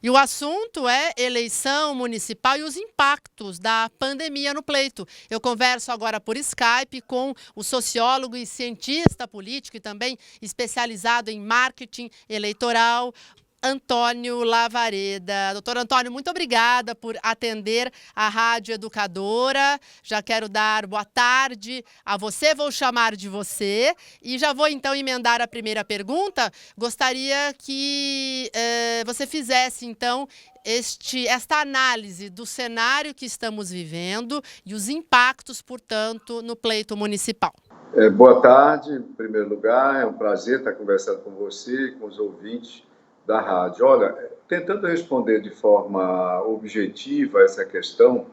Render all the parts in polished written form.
E o assunto é eleição municipal e os impactos da pandemia no pleito. Eu converso agora por Skype com o sociólogo e cientista político e também especializado em marketing eleitoral, Antônio Lavareda. Doutor Antônio, muito obrigada por atender a Rádio Educadora. Já quero dar boa tarde a você, vou chamar de você. E já vou então emendar a primeira pergunta. Gostaria que você fizesse então esta análise do cenário que estamos vivendo e os impactos, portanto, no pleito municipal. Boa tarde, em primeiro lugar, é um prazer estar conversando com você e com os ouvintes da rádio. Olha, tentando responder de forma objetiva essa questão,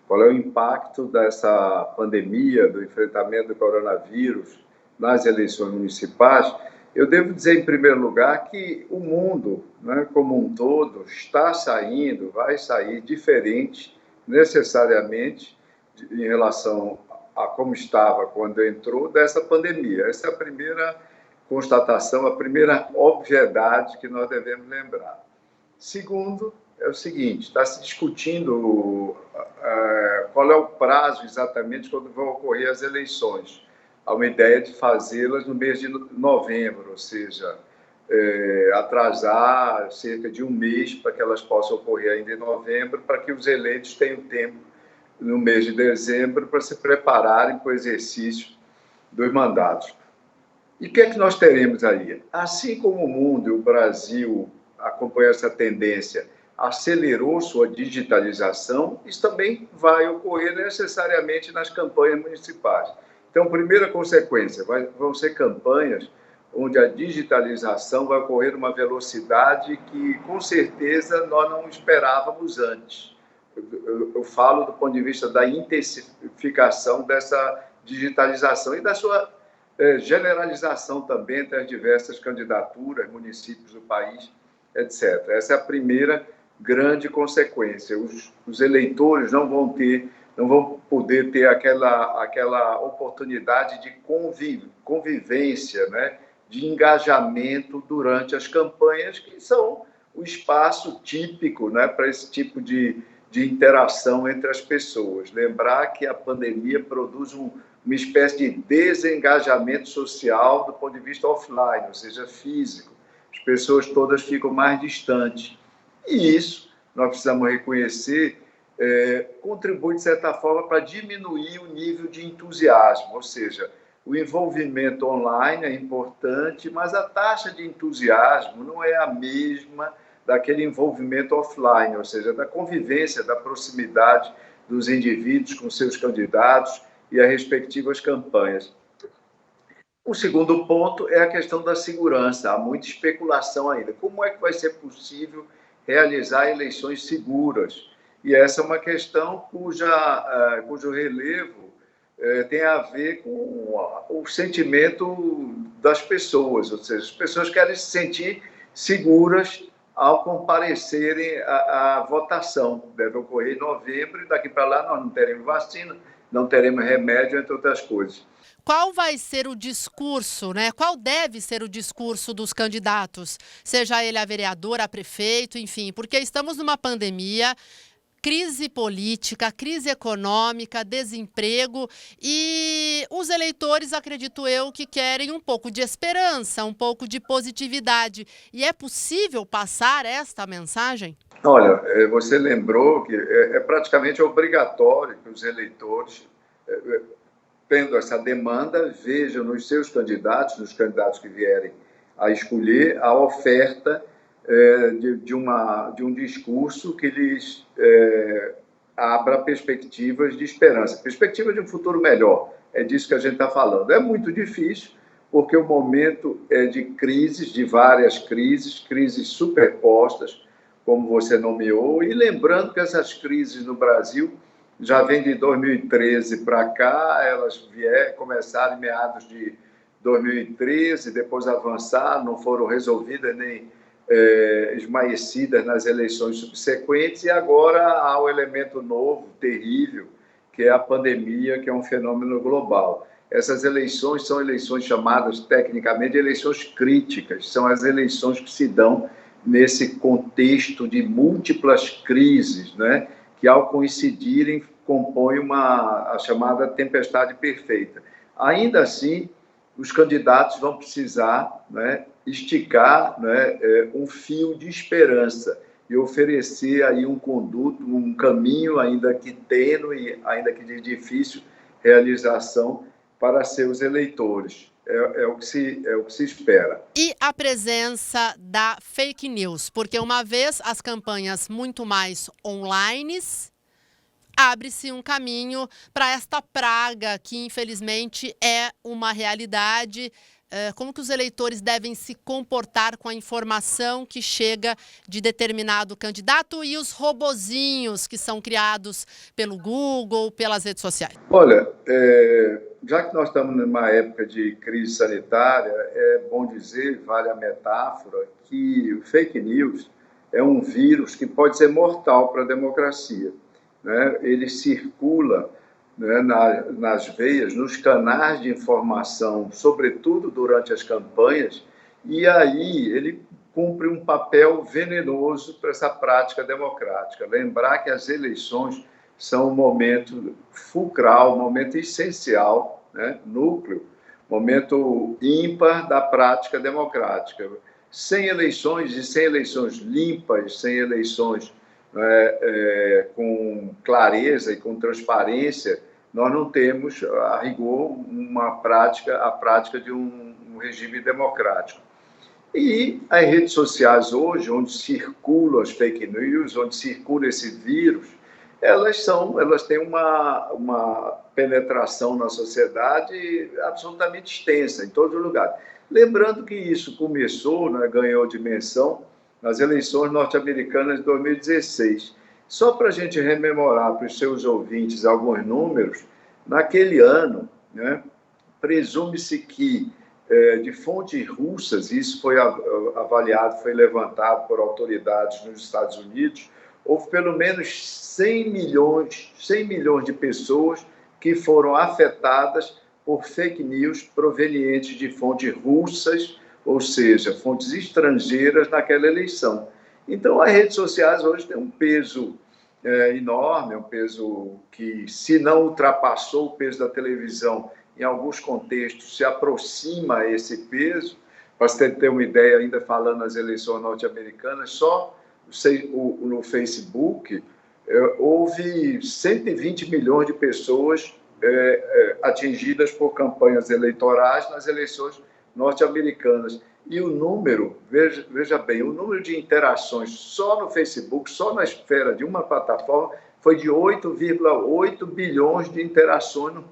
qual é o impacto dessa pandemia, do enfrentamento do coronavírus nas eleições municipais, eu devo dizer, em primeiro lugar, que o mundo, né, como um todo, está saindo, vai sair diferente, necessariamente, em relação a como estava quando entrou, dessa pandemia. Essa é a primeira constatação, a primeira obviedade que nós devemos lembrar. Segundo, é o seguinte, está se discutindo qual é o prazo exatamente quando vão ocorrer as eleições. Há uma ideia de fazê-las no mês de novembro, ou seja, atrasar cerca de um mês para que elas possam ocorrer ainda em novembro, para que os eleitos tenham tempo no mês de dezembro para se prepararem para o exercício dos mandatos. E o que é que nós teremos aí? Assim como o mundo e o Brasil acompanham essa tendência, acelerou sua digitalização, isso também vai ocorrer necessariamente nas campanhas municipais. Então, primeira consequência, vão ser campanhas onde a digitalização vai ocorrer numa velocidade que, com certeza, nós não esperávamos antes. Eu falo do ponto de vista da intensificação dessa digitalização e da sua generalização também entre as diversas candidaturas, municípios do país, etc. Essa é a primeira grande consequência. Os eleitores não vão poder ter aquela oportunidade de convivência, né, de engajamento durante as campanhas, que são o espaço típico, né, para esse tipo de interação entre as pessoas. Lembrar que a pandemia produz uma espécie de desengajamento social do ponto de vista offline, ou seja, físico. As pessoas todas ficam mais distantes. E isso, nós precisamos reconhecer, contribui, de certa forma, para diminuir o nível de entusiasmo, ou seja, o envolvimento online é importante, mas a taxa de entusiasmo não é a mesma daquele envolvimento offline, ou seja, da convivência, da proximidade dos indivíduos com seus candidatos e as respectivas campanhas. O segundo ponto é a questão da segurança. Há muita especulação ainda. Como é que vai ser possível realizar eleições seguras? E essa é uma questão cujo relevo tem a ver com o sentimento das pessoas, ou seja, as pessoas querem se sentir seguras ao comparecerem à votação. Deve ocorrer em novembro e daqui para lá nós não teremos vacina, não teremos remédio, entre outras coisas. Qual vai ser o discurso, né? Qual deve ser o discurso dos candidatos, seja ele a vereador, a prefeito, enfim, porque estamos numa pandemia, crise política, crise econômica, desemprego e os eleitores, acredito eu, que querem um pouco de esperança, um pouco de positividade. E é possível passar esta mensagem? Olha, você lembrou que é praticamente obrigatório que os eleitores, tendo essa demanda, vejam nos seus candidatos, nos candidatos que vierem a escolher, a oferta de um discurso que lhes abra perspectivas de esperança, perspectivas de um futuro melhor. É disso que a gente está falando. É muito difícil, porque o momento é de crises, de várias crises superpostas, como você nomeou, e lembrando que essas crises no Brasil já vêm de 2013 para cá, elas começaram em meados de 2013, depois avançaram, não foram resolvidas nem esmaecidas nas eleições subsequentes, e agora há um elemento novo, terrível, que é a pandemia, que é um fenômeno global. Essas eleições são eleições chamadas, tecnicamente, de eleições críticas, são as eleições que se dão nesse contexto de múltiplas crises, né, que, ao coincidirem, compõem a chamada tempestade perfeita. Ainda assim, os candidatos vão precisar, né, esticar, né, um fio de esperança e oferecer aí um conduto, um caminho, ainda que tênue, ainda que de difícil realização, para seus eleitores. É o que se espera. E a presença da fake news, porque uma vez as campanhas muito mais online, abre-se um caminho para esta praga que, infelizmente, é uma realidade. Como que os eleitores devem se comportar com a informação que chega de determinado candidato e os robozinhos que são criados pelo Google, pelas redes sociais? Olha, já que nós estamos numa época de crise sanitária, é bom dizer, vale a metáfora, que o fake news é um vírus que pode ser mortal para a democracia, né? Ele circula, né, nas veias, nos canais de informação, sobretudo durante as campanhas, e aí ele cumpre um papel venenoso para essa prática democrática. Lembrar que as eleições são um momento fulcral, um momento essencial, né, núcleo, momento ímpar da prática democrática. Sem eleições, e sem eleições limpas, sem eleições com clareza e com transparência, nós não temos, a rigor, a prática de um regime democrático. E as redes sociais hoje, onde circulam as fake news, onde circula esse vírus, elas têm uma penetração na sociedade absolutamente extensa, em todos os lugares. Lembrando que isso começou, né, ganhou dimensão nas eleições norte-americanas de 2016. Só para a gente rememorar para os seus ouvintes alguns números, naquele ano, né, presume-se que, de fontes russas, isso foi avaliado, foi levantado por autoridades nos Estados Unidos, houve pelo menos 100 milhões de pessoas que foram afetadas por fake news provenientes de fontes russas, ou seja, fontes estrangeiras naquela eleição. Então, as redes sociais hoje têm um peso enorme, um peso que, se não ultrapassou o peso da televisão, em alguns contextos se aproxima a esse peso. Para você ter uma ideia, ainda falando nas eleições norte-americanas, só no Facebook houve 120 milhões de pessoas atingidas por campanhas eleitorais nas eleições norte-americanas. E o número, veja bem, o número de interações só no Facebook, só na esfera de uma plataforma, foi de 8,8 bilhões de interações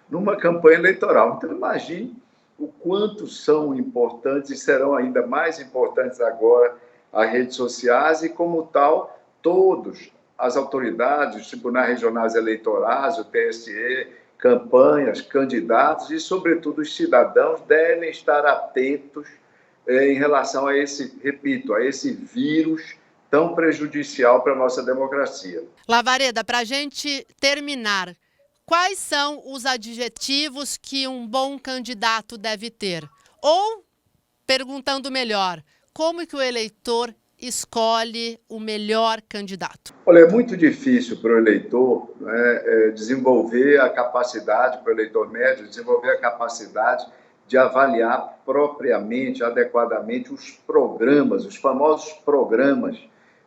numa campanha eleitoral. Então, imagine o quanto são importantes e serão ainda mais importantes agora as redes sociais e, como tal, todas as autoridades, os tribunais regionais eleitorais, o TSE, campanhas, candidatos e, sobretudo, os cidadãos devem estar atentos em relação a esse, repito, a esse vírus tão prejudicial para a nossa democracia. Lavareda, para a gente terminar, quais são os adjetivos que um bom candidato deve ter? Ou, perguntando melhor, como que o eleitor escolhe o melhor candidato? Olha, é muito difícil para o eleitor, né, desenvolver a capacidade, para o eleitor médio, desenvolver a capacidade de avaliar propriamente, adequadamente os programas, os famosos programas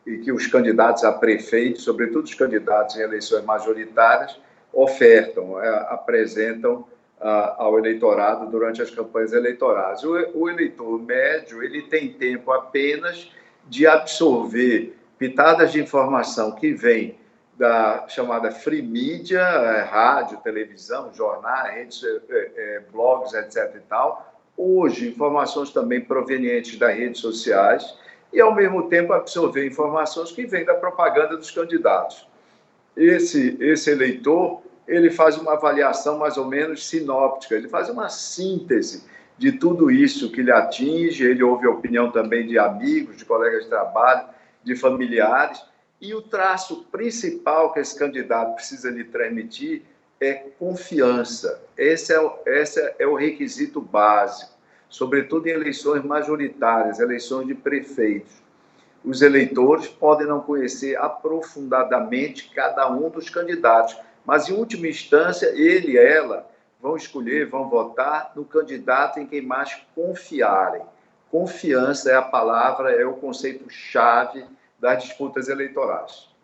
e que os candidatos a prefeito, sobretudo os candidatos em eleições majoritárias, ofertam, apresentam ao eleitorado durante as campanhas eleitorais. O eleitor médio, ele tem tempo apenas de absorver pitadas de informação que vêm da chamada free media, rádio, televisão, jornais, redes, blogs, etc. e tal. Hoje, informações também provenientes das redes sociais e, ao mesmo tempo, absorver informações que vêm da propaganda dos candidatos. Esse eleitor, ele faz uma avaliação mais ou menos sinóptica, ele faz uma síntese de tudo isso que lhe atinge, ele ouve a opinião também de amigos, de colegas de trabalho, de familiares, e o traço principal que esse candidato precisa lhe transmitir é confiança. Esse é o requisito básico, sobretudo em eleições majoritárias, eleições de prefeitos. os eleitores podem não conhecer aprofundadamente cada um dos candidatos, mas, em última instância, ele e ela vão escolher, vão votar no candidato em quem mais confiarem. Confiança é a palavra, é o conceito-chave das disputas eleitorais.